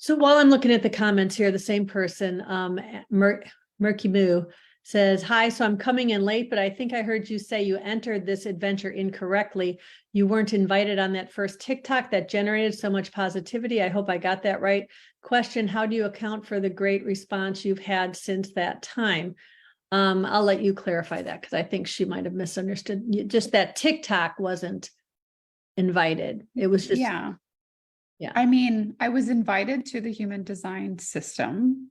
So while I'm looking at the comments here, the same person, Murky Moo says, hi, so I'm coming in late, but I think I heard you say you entered this adventure incorrectly. You weren't invited on that first TikTok that generated so much positivity. I hope I got that right. Question, how do you account for the great response you've had since that time? I'll let you clarify that because I think she might have misunderstood. Just that TikTok wasn't invited. It was just, Yeah. Yeah. I mean, I was invited to the human design system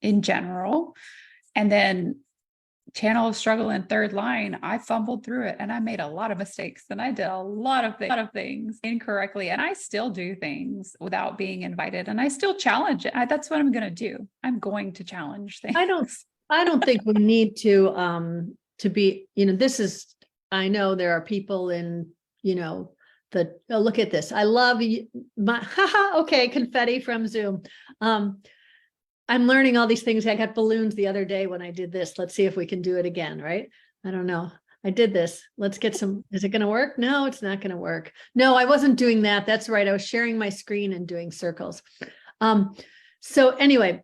in general. And then channel of struggle in third line, I fumbled through it and I made a lot of mistakes and I did a lot of things incorrectly. And I still do things without being invited and I still challenge it. That's what I'm going to do. I'm going to challenge things. I don't think we need to be, this is, I know there are people in, look at this. I love my, okay, confetti from Zoom. I'm learning all these things. I got balloons the other day when I did this. Let's see if we can do it again, right? I don't know. I did this. Let's get some, is it going to work? No, it's not going to work. No, I wasn't doing that. That's right. I was sharing my screen and doing circles. So anyway,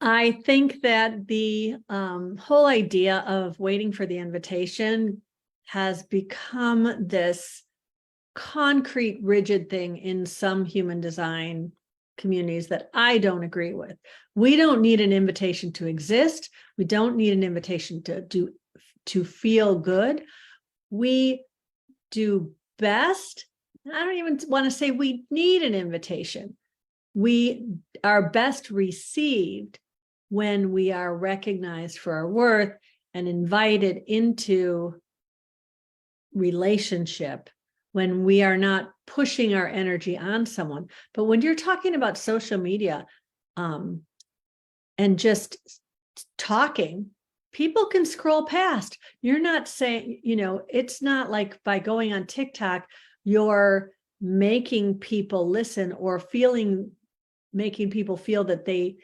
I think that the whole idea of waiting for the invitation has become this concrete, rigid thing in some human design communities that I don't agree with. We don't need an invitation to exist. We don't need an invitation to feel good. We do best. I don't even want to say we need an invitation. We are best received when we are recognized for our worth and invited into relationship, when we are not pushing our energy on someone. But when you're talking about social media and just talking, people can scroll past. You're not saying, it's not like by going on TikTok, you're making people listen or making people feel that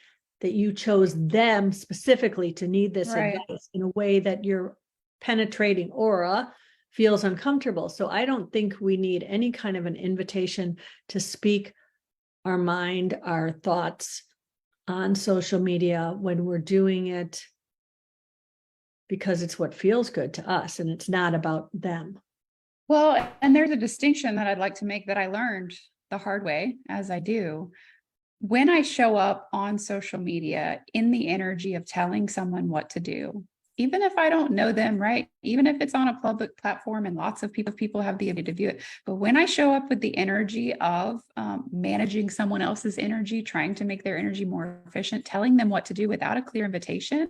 you chose them specifically to need this advice in a way that your penetrating aura feels uncomfortable. So I don't think we need any kind of an invitation to speak our mind, our thoughts on social media when we're doing it because it's what feels good to us and it's not about them. Well, and there's a distinction that I'd like to make that I learned the hard way, as I do. When I show up on social media in the energy of telling someone what to do, even if I don't know them, right? Even if it's on a public platform and lots of people have the ability to view it. But when I show up with the energy of managing someone else's energy, trying to make their energy more efficient, telling them what to do without a clear invitation,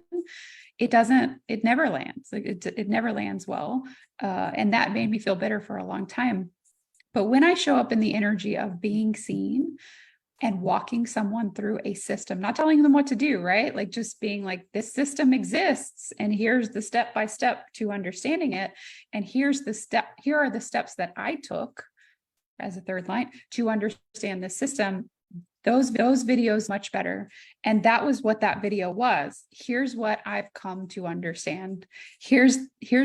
it never lands. It never lands well. And that made me feel bitter for a long time. But when I show up in the energy of being seen, and walking someone through a system, not telling them what to do, right? Like just being like, this system exists and here's the step-by-step to understanding it. And here are the steps that I took as a third line to understand the system. Those videos much better. And that was what that video was. Here's what I've come to understand. Here's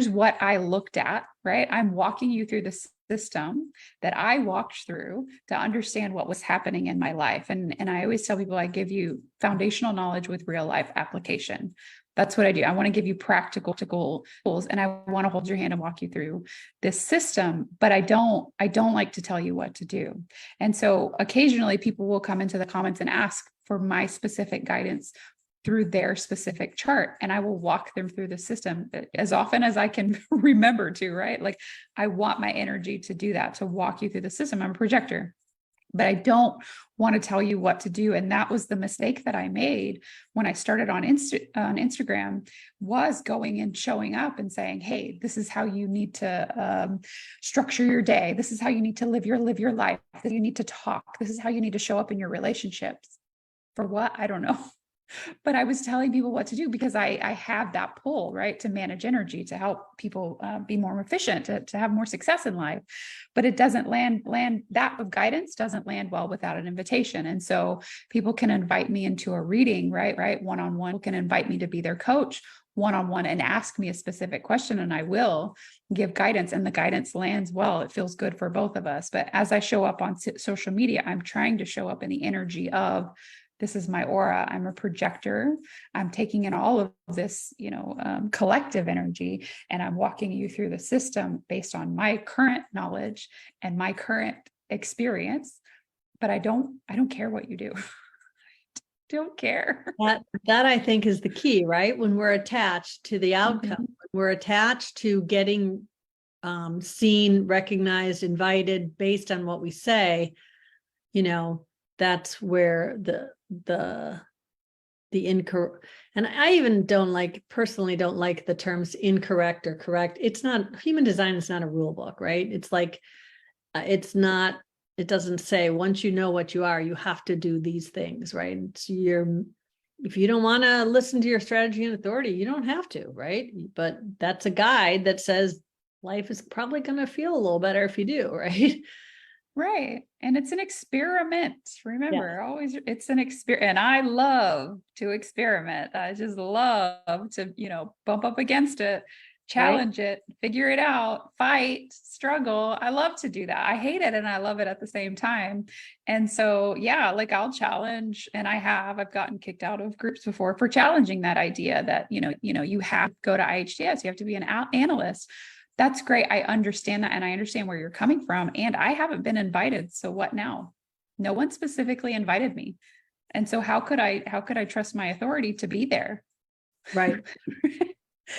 what I looked at, right? I'm walking you through the system that I walked through to understand what was happening in my life. And I always tell people I give you foundational knowledge with real life application. That's what I do. I want to give you practical tools and I want to hold your hand and walk you through this system, but I don't like to tell you what to do. And so occasionally people will come into the comments and ask for my specific guidance through their specific chart. And I will walk them through the system as often as I can remember to, right? Like I want my energy to do that, to walk you through the system. I'm a projector, but I don't want to tell you what to do. And that was the mistake that I made when I started on Instagram, was going and showing up and saying, hey, this is how you need to structure your day. This is how you need to live your life. You need to talk. This is how you need to show up in your relationships. For what? I don't know. But I was telling people what to do because I have that pull, right, to manage energy, to help people be more efficient, to have more success in life. But it doesn't land that of guidance doesn't land well without an invitation. And so people can invite me into a reading, right, one-on-one, can invite me to be their coach one-on-one and ask me a specific question, and I will give guidance, and the guidance lands well. It feels good for both of us. But as I show up on social media, I'm trying to show up in the energy of, this is my aura. I'm a projector. I'm taking in all of this, collective energy, and I'm walking you through the system based on my current knowledge and my current experience. But I don't care what you do. Don't care. That I think is the key, right? When we're attached to the outcome, when we're attached to getting seen, recognized, invited based on what we say, that's where the incorrect, and I even personally don't like the terms incorrect or correct. It's not, human design is not a rule book, right? It's like, it doesn't say once you know what you are, you have to do these things, right? If you don't want to listen to your strategy and authority, you don't have to, right? But that's a guide that says life is probably going to feel a little better if you do, right? Right. And it's an experiment. Remember, always, it's an experiment. And I love to experiment. I just love to, bump up against it, challenge it, figure it out, fight, struggle. I love to do that. I hate it and I love it at the same time. And so, yeah, like I'll challenge, and I've gotten kicked out of groups before for challenging that idea that, you have to go to IHTS, you have to be an analyst. That's great. I understand that. And I understand where you're coming from. And I haven't been invited. So what now? No one specifically invited me. And so how could I trust my authority to be there? Right.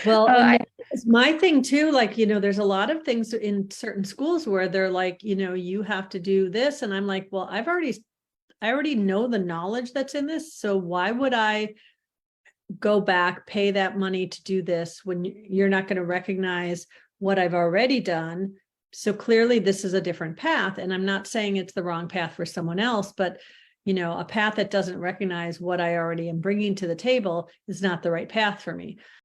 Well, it's my thing too, there's a lot of things in certain schools where they're like, you have to do this. And I'm like, well, I already know the knowledge that's in this. So why would I go back, pay that money to do this when you're not going to recognize what I've already done? So clearly this is a different path. And I'm not saying it's the wrong path for someone else, but a path that doesn't recognize what I already am bringing to the table is not the right path for me.